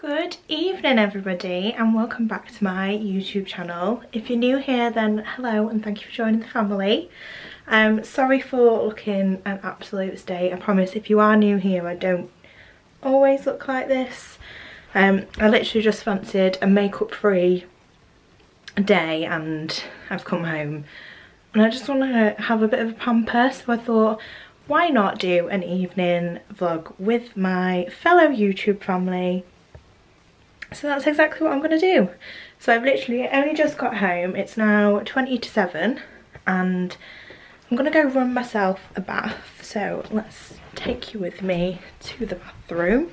Good evening everybody and welcome back to my YouTube channel. If you're new here then hello and thank you for joining the family. Sorry for looking an absolute state. I promise if you are new here I don't always look like this. I literally just fancied a makeup free day and I've come home and I just want to have a bit of a pamper, so I thought why not do an evening vlog with my fellow YouTube family. So that's exactly what I'm going to do. So I've literally only just got home. It's now 20 to 7 and I'm going to go run myself a bath. So let's take you with me to the bathroom.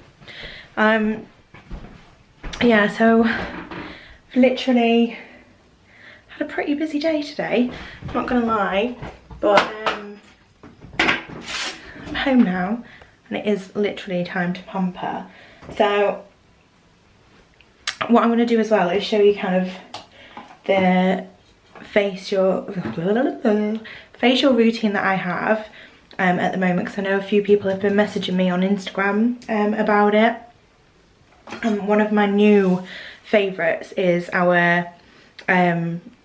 Yeah, so I've literally had a pretty busy day today, I'm not going to lie, but I'm home now and it is literally time to pamper. So what I'm going to do as well is show you kind of the facial routine that I have at the moment, because I know a few people have been messaging me on Instagram about it. And one of my new favourites is our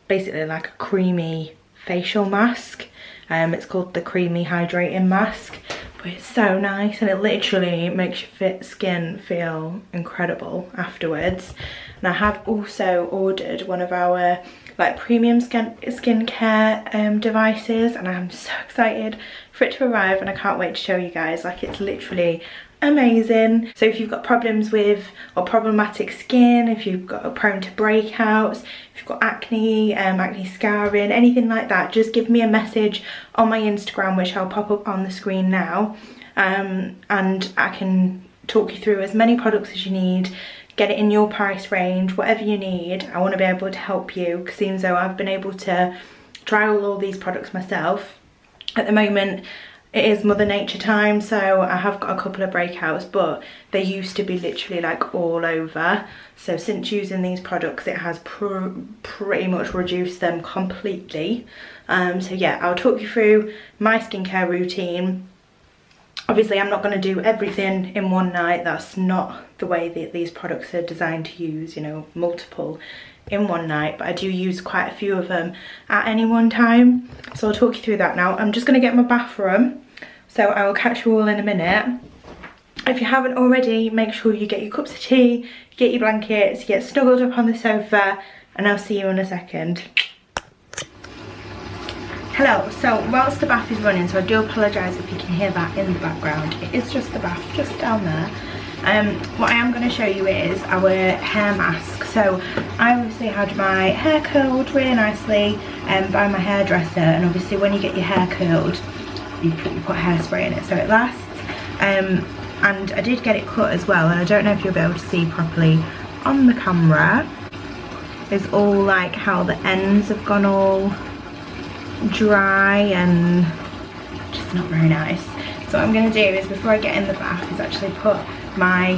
basically like a creamy facial mask. It's called the Creamy Hydrating Mask. But it's so nice and it literally makes your skin feel incredible afterwards. And I have also ordered one of our like premium skincare devices and I'm so excited for it to arrive and I can't wait to show you guys. Like, it's literally amazing. So if you've got problems with or problematic skin, if you've got prone to breakouts, if you've got acne, acne scarring, anything like that, just give me a message on my Instagram, which I'll pop up on the screen now, and I can talk you through as many products as you need, get it in your price range, whatever you need. I want to be able to help you because seems though I've been able to trial all these products myself. At the moment it is Mother Nature time, so I have got a couple of breakouts, but they used to be literally like all over. So since using these products it has pretty much reduced them completely. So yeah, I'll talk you through my skincare routine. Obviously I'm not going to do everything in one night, that's not the way that these products are designed to use, you know, multiple in one night, but I do use quite a few of them at any one time, so I'll talk you through that now. I'm just going to get my bathroom, so I will catch you all in a minute. If you haven't already, make sure you get your cups of tea, you get your blankets, you get snuggled up on the sofa, and I'll see you in a second. Hello, so whilst the bath is running, so I do apologise if you can hear that in the background, it is just the bath just down there. What I am going to show you is our hair mask. So I obviously had my hair curled really nicely by my hairdresser, and obviously when you get your hair curled you put hairspray in it so it lasts, and I did get it cut as well, and I don't know if you'll be able to see properly on the camera. It's all like how the ends have gone all dry and just not very nice. So what I'm going to do is before I get in the bath is actually put my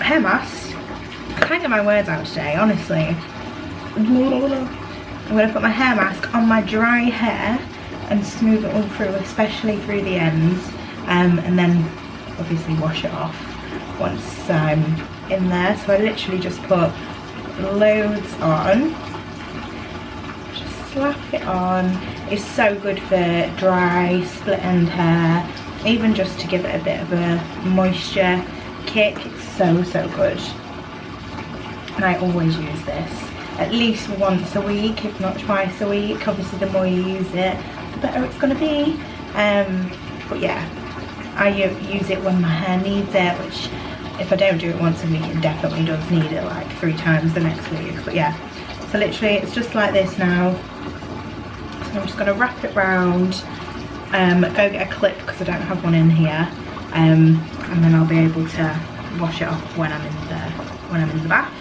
hair mask. I can't get my words out today, honestly. I'm going to put my hair mask on my dry hair and smooth it all through, especially through the ends, and then obviously wash it off once I'm in there. So I literally just put loads on, just slap it on. It's so good for dry split end hair, even just to give it a bit of a moisture kick. It's so good, and I always use this at least once a week, if not twice a week. Obviously the more you use it the better it's going to be, but yeah, I use it when my hair needs it, which if I don't do it once a week it definitely does need it like 3 times the next week. But yeah, so literally it's just like this now. So I'm just going to wrap it round, go get a clip because I don't have one in here, and then I'll be able to wash it off when I'm in the bath.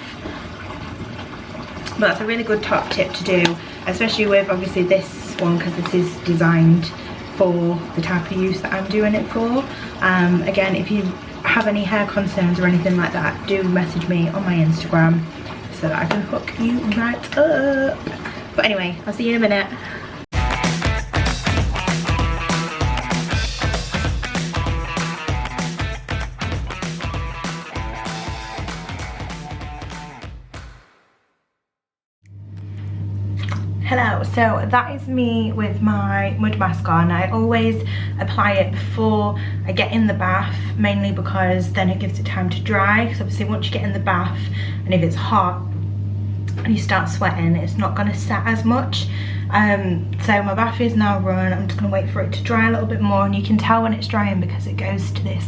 But that's a really good top tip to do, especially with obviously this one, because this is designed for the type of use that I'm doing it for. Again, if you have any hair concerns or anything like that, do message me on my Instagram so that I can hook you right up. But anyway, I'll see you in a minute. Hello, so that is me with my mud mask on. I always apply it before I get in the bath, mainly because then it gives it time to dry. Because obviously once you get in the bath and if it's hot and you start sweating, it's not going to set as much. So my bath is now run. I'm just going to wait for it to dry a little bit more, and you can tell when it's drying because it goes to this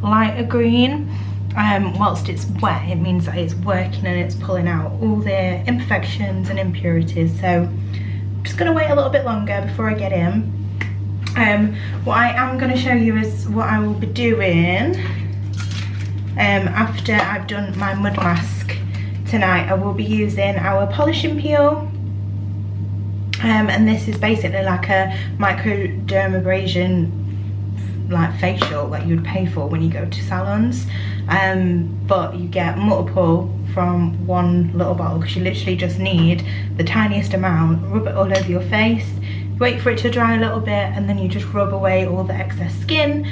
lighter green. Whilst it's wet, it means that it's working and it's pulling out all the imperfections and impurities. So I'm just going to wait a little bit longer before I get in. What I am going to show you is what I will be doing after I've done my mud mask tonight. I will be using our polishing peel, and this is basically like a microdermabrasion like facial that you'd pay for when you go to salons, but you get multiple from one little bottle because you literally just need the tiniest amount. Rub it all over your face, wait for it to dry a little bit, and then you just rub away all the excess skin,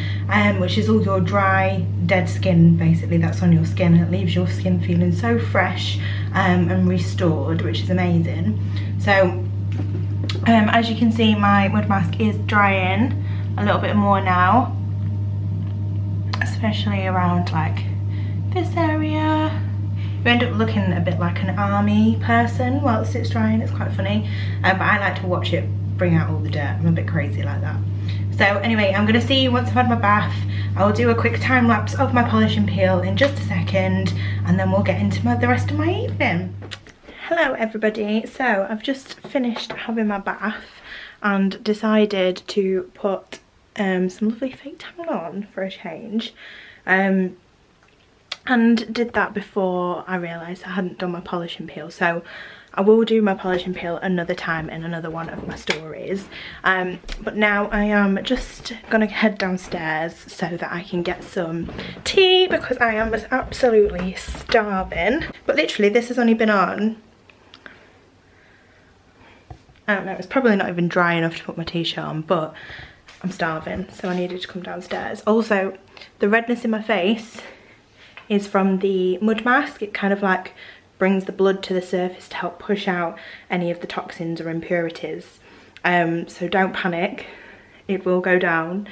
which is all your dry dead skin basically that's on your skin. It leaves your skin feeling so fresh and restored, which is amazing. So as you can see, my mud mask is drying a little bit more now, especially around like this area. You end up looking a bit like an army person whilst it's drying. It's quite funny, but I like to watch it bring out all the dirt. I'm a bit crazy like that. So anyway, I'm going to see you once I've had my bath. I will do a quick time lapse of my polish and peel in just a second, and then we'll get into the rest of my evening. Hello everybody, so I've just finished having my bath and decided to put some lovely fake tan on for a change, and did that before I realised I hadn't done my polish and peel. So I will do my polish and peel another time in another one of my stories, but now I am just gonna head downstairs so that I can get some tea because I am absolutely starving. But literally this has only been on, I don't know, it's probably not even dry enough to put my t-shirt on, but I'm starving, so I needed to come downstairs. Also, the redness in my face is from the mud mask. It kind of like brings the blood to the surface to help push out any of the toxins or impurities. So don't panic, it will go down.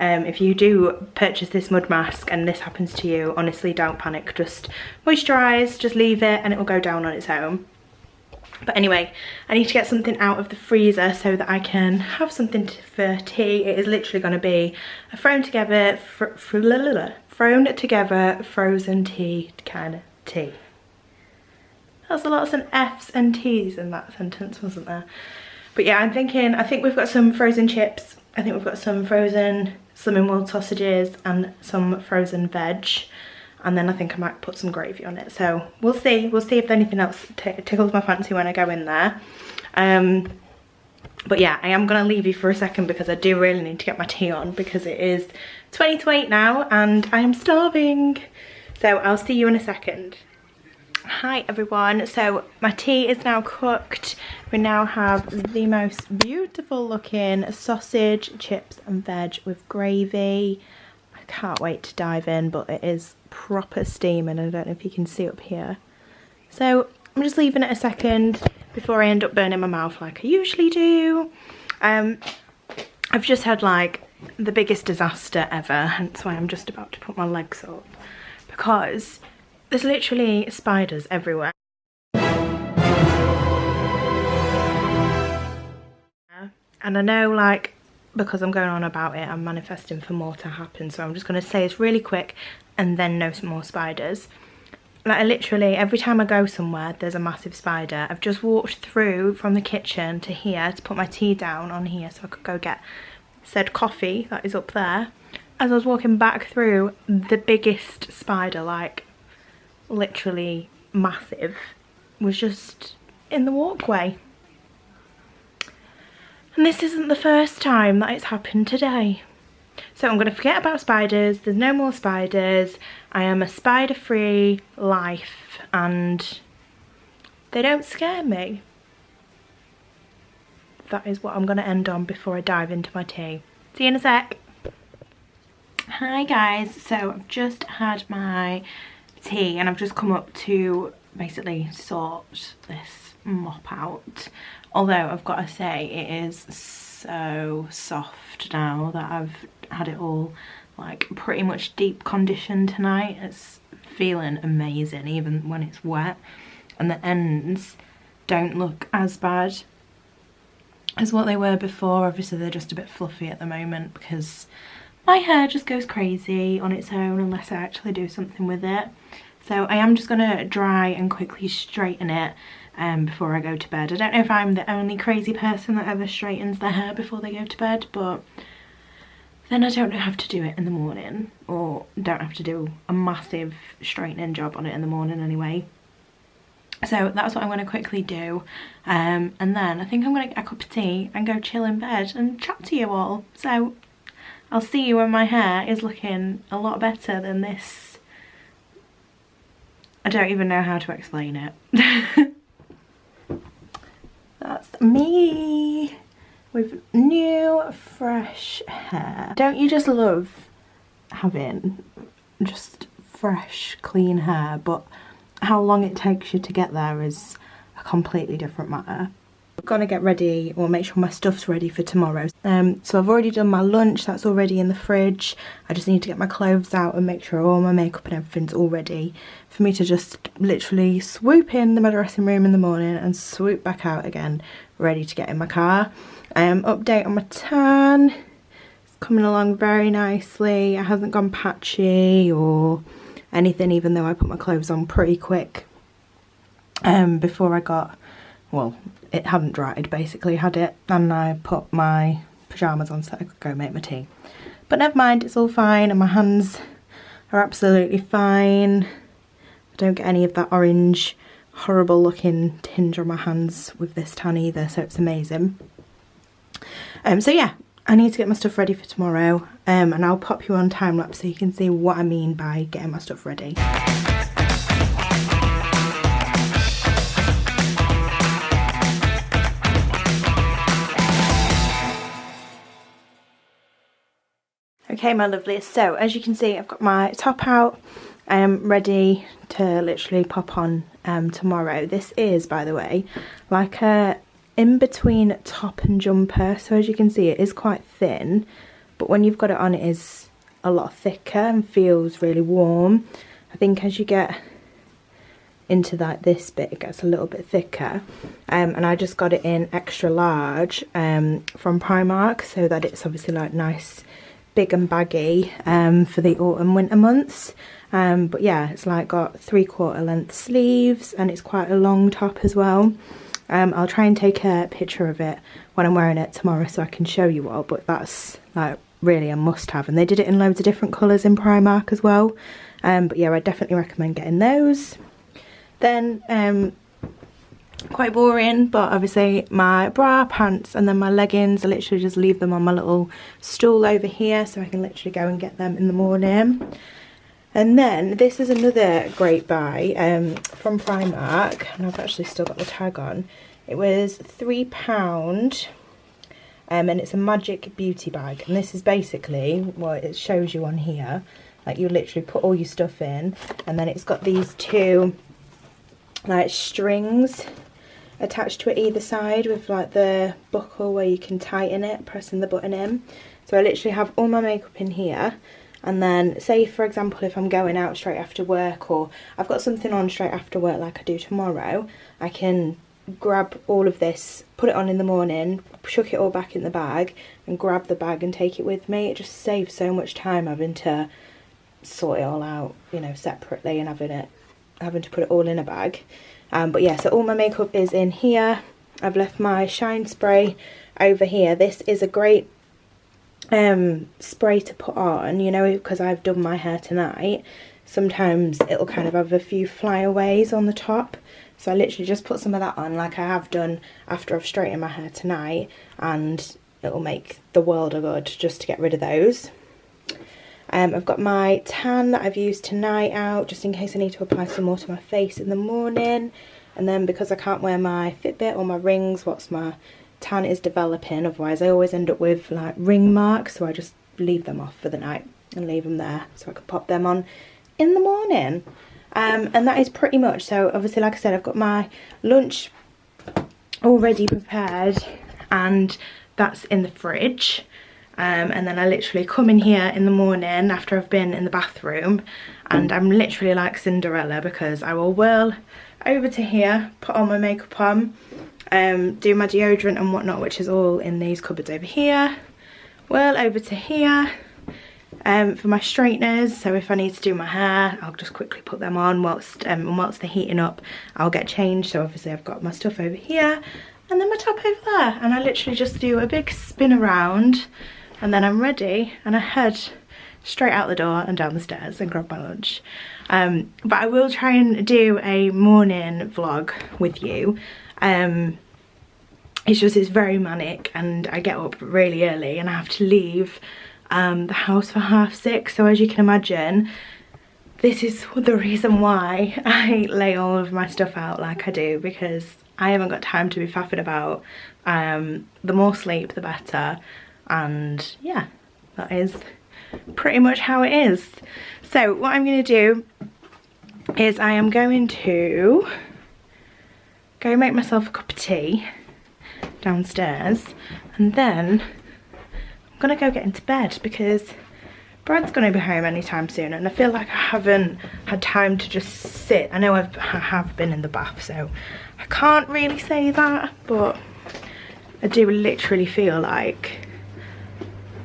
If you do purchase this mud mask and this happens to you, honestly don't panic, just moisturise, just leave it and it will go down on its own. But anyway, I need to get something out of the freezer so that I can have something for tea. It is literally going to be a thrown together frozen tea kind of tea. There's a lot of F's and T's in that sentence, wasn't there? But yeah, I think we've got some frozen chips. I think we've got some frozen Slimming World sausages and some frozen veg. And then I think I might put some gravy on it. So we'll see if anything else tickles my fancy when I go in there. But yeah, I am going to leave you for a second because I do really need to get my tea on because it is 20 to 8 now and I am starving. So I'll see you in a second. Hi everyone, so my tea is now cooked. We now have the most beautiful looking sausage, chips and veg with gravy. I can't wait to dive in, but it is proper steaming. I don't know if you can see up here. So I'm just leaving it a second before I end up burning my mouth like I usually do. I've just had like the biggest disaster ever, hence why I'm just about to put my legs up, because there's literally spiders everywhere. And I know, like, because I'm going on about it, I'm manifesting for more to happen, so I'm just going to say this really quick and then no more spiders. Like, literally every time I go somewhere there's a massive spider. I've just walked through from the kitchen to here to put my tea down on here so I could go get said coffee that is up there. As I was walking back through, the biggest spider, like literally massive, was just in the walkway. And this isn't the first time that it's happened today. So I'm going to forget about spiders. There's no more spiders. I am a spider-free life and they don't scare me. That is what I'm going to end on before I dive into my tea. See you in a sec. Hi guys, so I've just had my tea and I've just come up to basically sort this mop out. Although I've got to say it is so soft now that I've had it all like pretty much deep conditioned tonight. It's feeling amazing even when it's wet, and the ends don't look as bad as what they were before. Obviously they're just a bit fluffy at the moment because my hair just goes crazy on its own unless I actually do something with it. So I am just going to dry and quickly straighten it before I go to bed. I don't know if I'm the only crazy person that ever straightens their hair before they go to bed, but then I don't have to do it in the morning, or don't have to do a massive straightening job on it in the morning anyway. So that's what I'm going to quickly do, and then I think I'm going to get a cup of tea and go chill in bed and chat to you all. So I'll see you when my hair is looking a lot better than this. I don't even know how to explain it. That's me with new fresh hair. Don't you just love having just fresh clean hair? But how long it takes you to get there is a completely different matter. I'm gonna get ready, or make sure my stuff's ready for tomorrow. So I've already done my lunch, that's already in the fridge. I just need to get my clothes out and make sure all my makeup and everything's all ready for me to just literally swoop in my dressing room in the morning and swoop back out again, ready to get in my car. Update on my tan, it's coming along very nicely. It hasn't gone patchy or anything, even though I put my clothes on pretty quick before I got, well, it hadn't dried basically, had it, and I put my pyjamas on so I could go make my tea. But never mind, it's all fine, and my hands are absolutely fine. I don't get any of that orange horrible looking tinge on my hands with this tan either, so it's amazing. So yeah, I need to get my stuff ready for tomorrow, and I'll pop you on time lapse so you can see what I mean by getting my stuff ready. Okay, my lovelies, so as you can see I've got my top out, ready to literally pop on tomorrow. This is, by the way, like a in-between top and jumper, so as you can see it is quite thin, but when you've got it on it is a lot thicker and feels really warm. I think as you get into like this bit it gets a little bit thicker, and I just got it in extra large from Primark, so that it's obviously like nice big and baggy for the autumn winter months. But yeah, it's like got 3/4 length sleeves and it's quite a long top as well. I'll try and take a picture of it when I'm wearing it tomorrow so I can show you all, but that's like really a must have, and they did it in loads of different colours in Primark as well. But yeah, I definitely recommend getting those. Then quite boring, but obviously my bra, pants and then my leggings, I literally just leave them on my little stool over here so I can literally go and get them in the morning. And then this is another great buy from Primark, and I've actually still got the tag on. It was £3 and it's a magic beauty bag, and this is basically what it shows you on here. Like you literally put all your stuff in, and then it's got these two like strings attached to it either side with like the buckle where you can tighten it pressing the button in. So I literally have all my makeup in here, and then say for example if I'm going out straight after work, or I've got something on straight after work like I do tomorrow, I can grab all of this, put it on in the morning, chuck it all back in the bag and grab the bag and take it with me. It just saves so much time having to sort it all out, you know, separately, and having to put it all in a bag. But yeah, so all my makeup is in here. I've left my shine spray over here. This is a great spray to put on, you know, because I've done my hair tonight. Sometimes it'll kind of have a few flyaways on the top, so I literally just put some of that on like I have done after I've straightened my hair tonight, and it'll make the world of good just to get rid of those. I've got my tan that I've used tonight out just in case I need to apply some more to my face in the morning. And then because I can't wear my Fitbit or my rings whilst my tan is developing, otherwise I always end up with like ring marks, so I just leave them off for the night and leave them there so I can pop them on in the morning. And that is pretty much, so obviously like I said, I've got my lunch already prepared, and that's in the fridge. And then I literally come in here in the morning after I've been in the bathroom, and I'm literally like Cinderella, because I will whirl over to here, put all my makeup on, do my deodorant and whatnot, which is all in these cupboards over here, whirl over to here for my straighteners. So if I need to do my hair, I'll just quickly put them on whilst they're heating up. I'll get changed. So obviously I've got my stuff over here and then my top over there, and I literally just do a big spin around, and then I'm ready and I head straight out the door and down the stairs and grab my lunch. But I will try and do a morning vlog with you. It's just, it's very manic, and I get up really early and I have to leave the house for 6:30. So as you can imagine, this is the reason why I lay all of my stuff out like I do, because I haven't got time to be faffing about. The more sleep the better, and yeah, that is pretty much how it is. So what I'm going to do is I am going to go make myself a cup of tea downstairs, and then I'm gonna go get into bed because Brad's gonna be home anytime soon, and I feel like I haven't had time to just sit. I know I have been in the bath, so I can't really say that, but I do literally feel like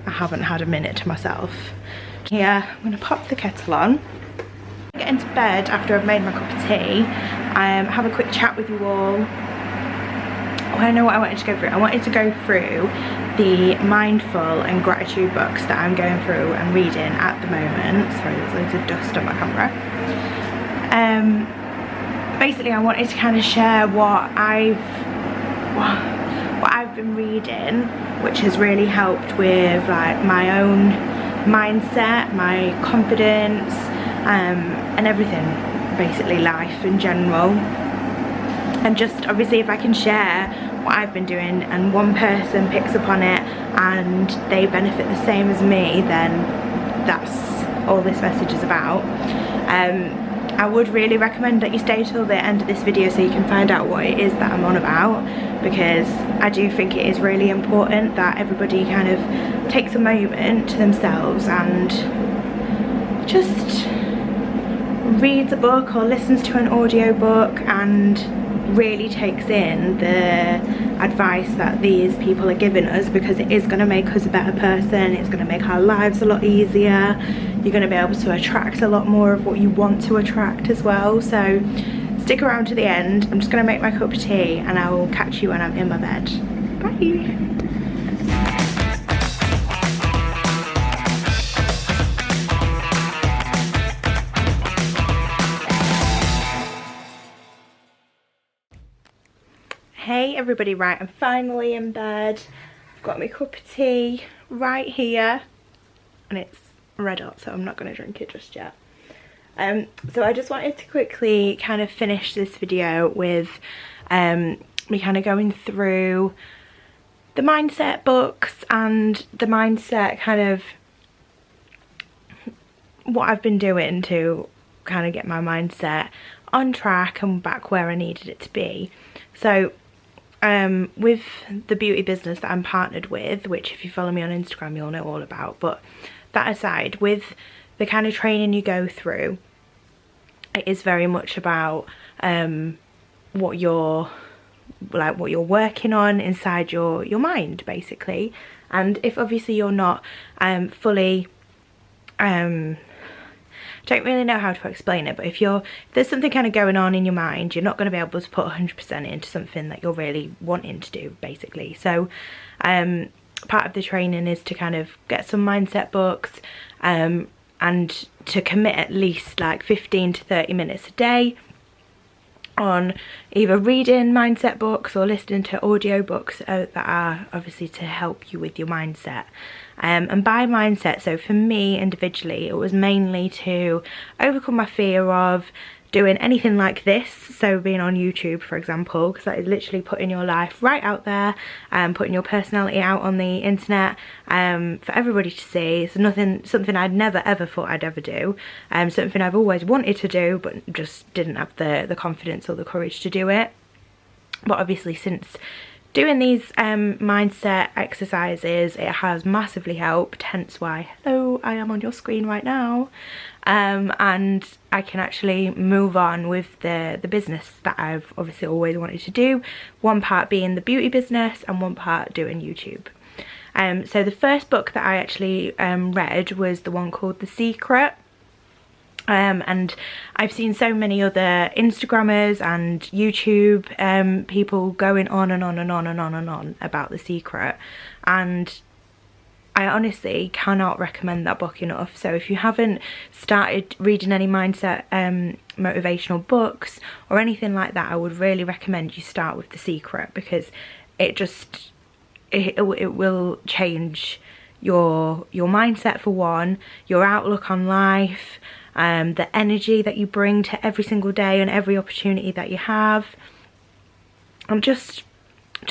I haven't had a minute to myself. Yeah, I'm gonna pop the kettle on, get into bed after I've made my cup of tea, have a quick chat with you all. Oh, I know what I wanted to go through. I wanted to go through the mindful and gratitude books that I'm going through and reading at the moment. Sorry, there's loads of dust on my camera. Basically, I wanted to kind of share what I've been reading, which has really helped with like my own mindset, my confidence, and everything, basically life in general. And just obviously if I can share what I've been doing and one person picks up on it and they benefit the same as me, then that's all this message is about. I would really recommend that you stay till the end of this video so you can find out what it is that I'm on about, because I do think it is really important that everybody kind of takes a moment to themselves and just reads a book or listens to an audio book and really takes in the advice that these people are giving us, because it is going to make us a better person. It's going to make our lives a lot easier. You're going to be able to attract a lot more of what you want to attract as well. So stick around to the end. I'm just going to make my cup of tea and I will catch you when I'm in my bed. Bye. Hey everybody, right, I'm finally in bed. I've got my cup of tea right here and it's red hot, so I'm not going to drink it just yet. So I just wanted to quickly kind of finish this video with me kind of going through the mindset books and the mindset kind of what I've been doing to kind of get my mindset on track and back where I needed it to be. So with the beauty business that I'm partnered with, which if you follow me on Instagram you'll know all about, but that aside, with the kind of training you go through, it is very much about what you're working on inside your mind, basically. And if obviously you're not fully don't really know how to explain it, but if there's something kind of going on in your mind, you're not going to be able to put 100% into something that you're really wanting to do, basically. So part of the training is to kind of get some mindset books and to commit at least like 15 to 30 minutes a day on either reading mindset books or listening to audio books that are obviously to help you with your mindset. And by mindset, so for me individually, it was mainly to overcome my fear of doing anything like this, so being on YouTube for example, because that is literally putting your life right out there and putting your personality out on the internet for everybody to see. It's something I'd never ever thought I'd ever do, something I've always wanted to do but just didn't have the confidence or the courage to do it. But obviously since doing these mindset exercises, it has massively helped, hence why, hello, I am on your screen right now. And I can actually move on with the business that I've obviously always wanted to do. One part being the beauty business and one part doing YouTube. So the first book that I actually read was the one called The Secret. And I've seen so many other Instagrammers and YouTube people going on and on and on and on and on about The Secret, and I honestly cannot recommend that book enough. So if you haven't started reading any mindset motivational books or anything like that, I would really recommend you start with The Secret, because it will change your mindset for one, your outlook on life, the energy that you bring to every single day and every opportunity that you have, and just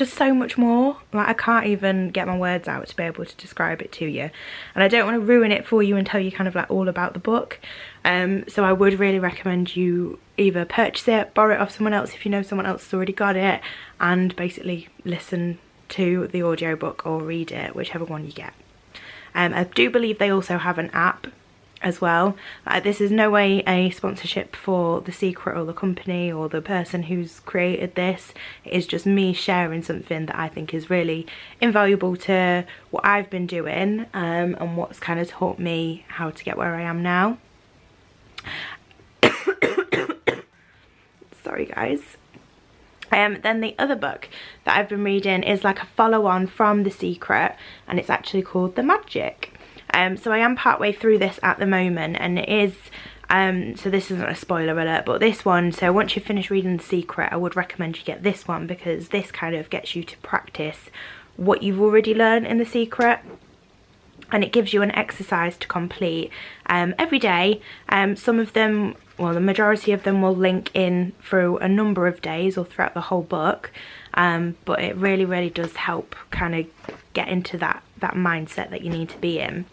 so much more. Like, I can't even get my words out to be able to describe it to you, and I don't want to ruin it for you and tell you kind of like all about the book. So I would really recommend you either purchase it, borrow it off someone else if you know someone else has already got it, and basically listen to the audiobook or read it, whichever one you get. I do believe they also have an app as well. This is no way a sponsorship for The Secret or the company or the person who's created this. It is just me sharing something that I think is really invaluable to what I've been doing, and what's kind of taught me how to get where I am now. Sorry guys. Then the other book that I've been reading is like a follow-on from The Secret, and it's actually called The Magic. So I am partway through this at the moment, and it is, so this isn't a spoiler alert, but this one, so once you finish reading The Secret, I would recommend you get this one, because this kind of gets you to practice what you've already learned in The Secret, and it gives you an exercise to complete every day. Some of them, well, the majority of them will link in through a number of days or throughout the whole book, but it really does help kind of get into that mindset that you need to be in.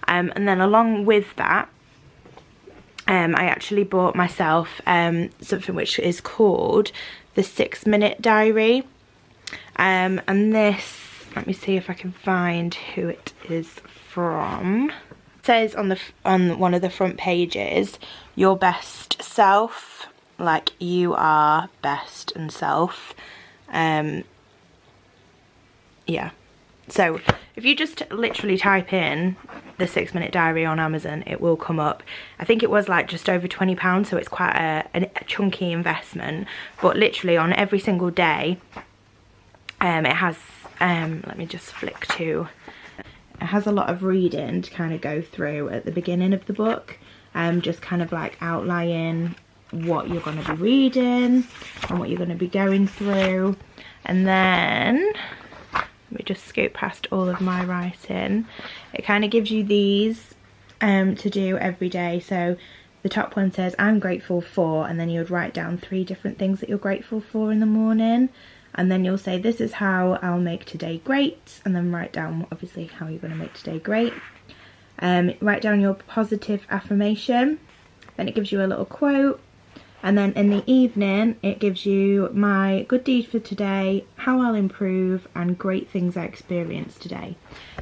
And then along with that, I actually bought myself something which is called the 6-Minute Diary, and this, let me see if I can find who it is from. It says on one of the front pages, your best self, like you are best and self. Yeah, so if you just literally type in the 6-Minute Diary on Amazon, it will come up. I think it was like just over £20, so it's quite a chunky investment, but literally on every single day, it has, let me just flick to, it has a lot of reading to kind of go through at the beginning of the book, just kind of like outlining what you're going to be reading and what you're going to be going through. And then let me just scoot past all of my writing. It kind of gives you these to do every day. So the top one says, I'm grateful for, and then you would write down 3 different things that you're grateful for in the morning, and then you'll say, this is how I'll make today great, and then write down obviously how you're going to make today great. Write down your positive affirmation, then it gives you a little quote, and then in the evening it gives you my good deed for today, how I'll improve, and great things I experienced today.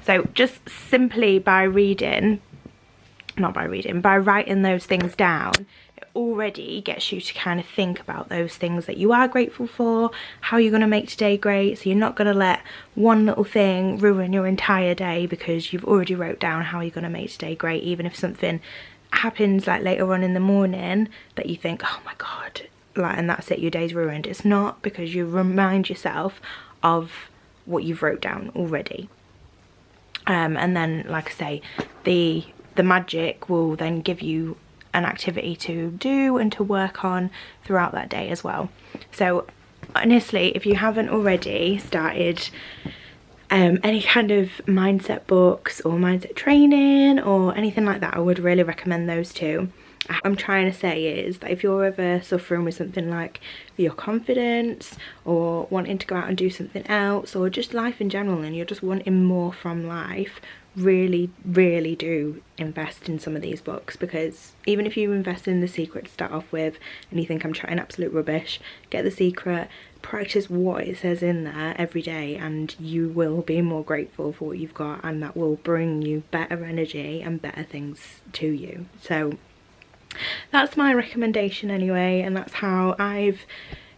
So just simply by writing those things down, it already gets you to kind of think about those things that you are grateful for, how you're going to make today great, so you're not going to let one little thing ruin your entire day because you've already wrote down how you're going to make today great. Even if something happens like later on in the morning that you think, oh my god, like, and that's it, your day's ruined. It's not, because you remind yourself of what you've wrote down already. And then, like I say, the magic will then give you an activity to do and to work on throughout that day as well. So honestly, if you haven't already started any kind of mindset books or mindset training or anything like that, I would really recommend those two. What I'm trying to say is that if you're ever suffering with something like your confidence, or wanting to go out and do something else, or just life in general, and you're just wanting more from life, really, really do invest in some of these books, because even if you invest in The Secret to start off with and you think I'm chatting absolute rubbish, get The Secret, practice what it says in there every day, and you will be more grateful for what you've got, and that will bring you better energy and better things to you. So that's my recommendation anyway, and that's how I've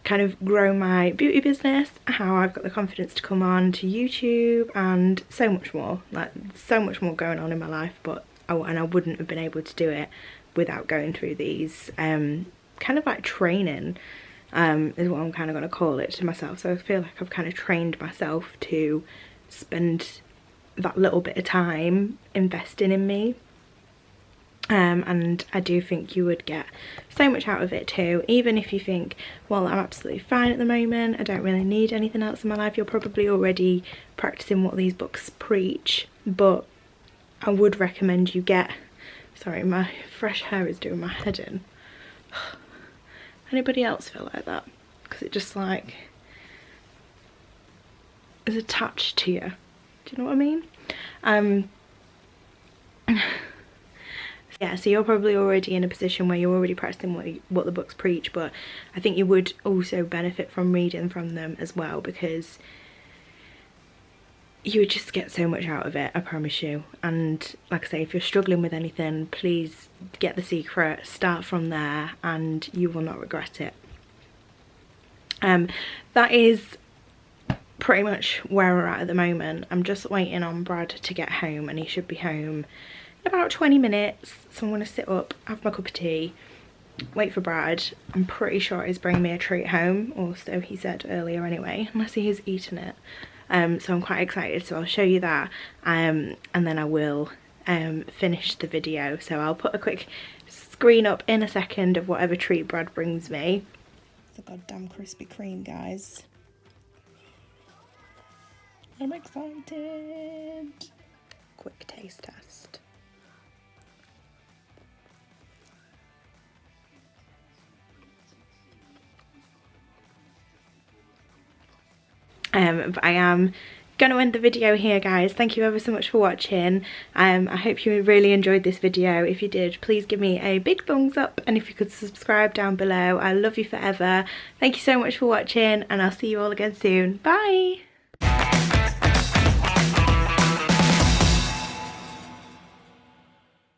kind of grown my beauty business, how I've got the confidence to come on to YouTube, and so much more. Like, so much more going on in my life, but I wouldn't have been able to do it without going through these kind of like training, is what I'm kind of going to call it to myself. So I feel like I've kind of trained myself to spend that little bit of time investing in me. And I do think you would get so much out of it too. Even if you think, well, I'm absolutely fine at the moment, I don't really need anything else in my life, you're probably already practicing what these books preach. But I would recommend you get, sorry, my fresh hair is doing my head in. Anybody else feel like that? Because it just like is attached to you. Do you know what I mean? Yeah, so you're probably already in a position where you're already practicing what the books preach, but I think you would also benefit from reading from them as well, because you would just get so much out of it, I promise you. And like I say, if you're struggling with anything, please get The Secret, start from there, and you will not regret it. That is pretty much where we're at the moment. I'm just waiting on Brad to get home, and he should be home in about 20 minutes. So I'm going to sit up, have my cup of tea, wait for Brad. I'm pretty sure he's bringing me a treat home, or so he said earlier anyway, unless he has eaten it. So I'm quite excited, so I'll show you that, and then I will finish the video. So I'll put a quick screen up in a second of whatever treat Brad brings me. The goddamn Krispy Kreme, guys. I'm excited. Quick taste test. But I am going to end the video here, guys. Thank you ever so much for watching. I hope you really enjoyed this video. If you did, please give me a big thumbs up, and if you could subscribe down below. I love you forever. Thank you so much for watching, and I'll see you all again soon. Bye!